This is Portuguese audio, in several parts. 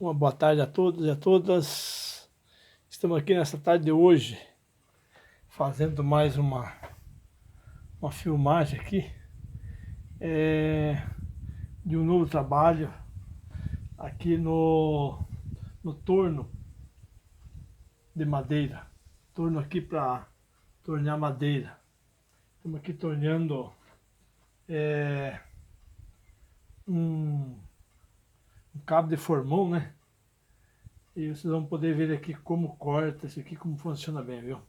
Uma boa tarde a todos e a todas. Estamos aqui nessa tarde de hoje, fazendo mais uma filmagem aqui de um novo trabalho aqui no torno de madeira. Torno aqui para tornear madeira. Estamos aqui torneando um cabo de formão, né? E vocês vão poder ver aqui como corta isso aqui, como funciona bem, viu?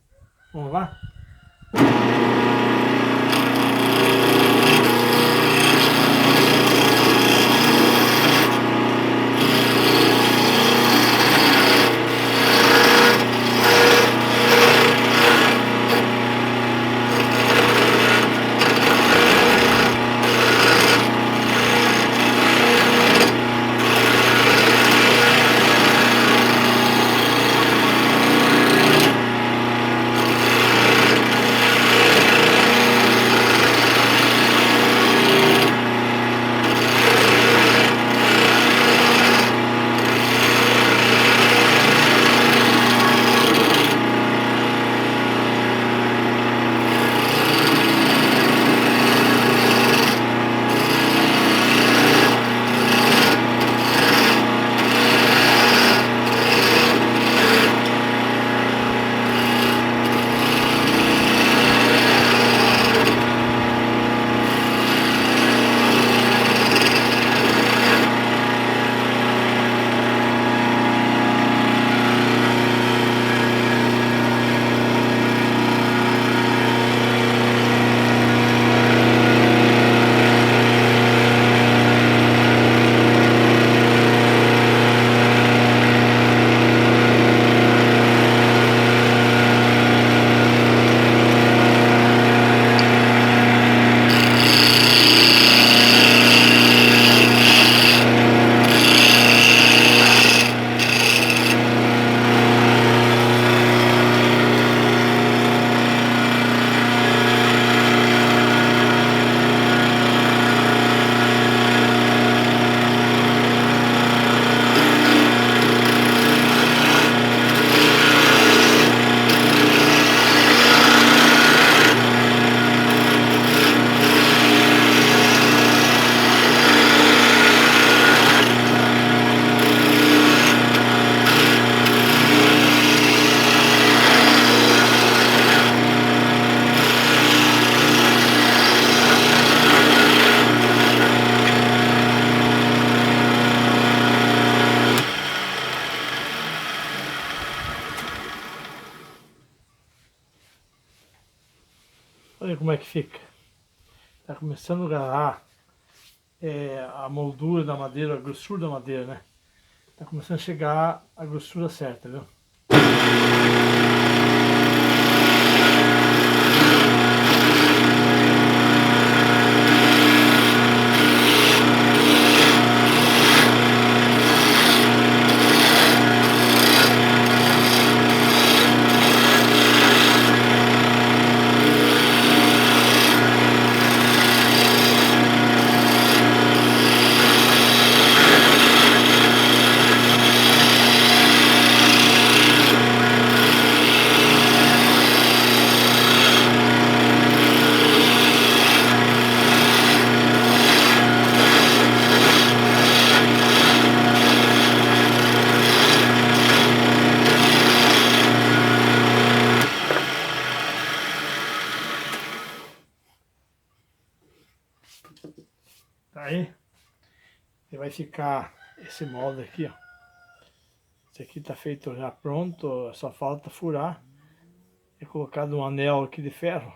Vamos lá? Olha como é que fica. Está começando a agarrar a moldura da madeira, a grossura da madeira, né? Está começando a chegar a grossura certa, viu? Aí vai ficar esse molde aqui, ó. Esse aqui tá feito já pronto, só falta furar. É colocado um anel aqui de ferro,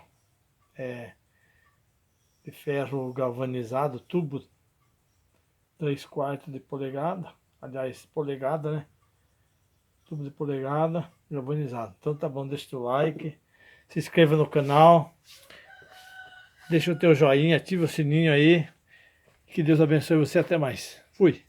de ferro galvanizado, tubo 3/4 de polegada, aliás, polegada, né? Tubo de polegada galvanizado. Então tá bom, deixa o like, se inscreva no canal, deixa o teu joinha, ativa o sininho aí. Que Deus abençoe você, até mais. Fui!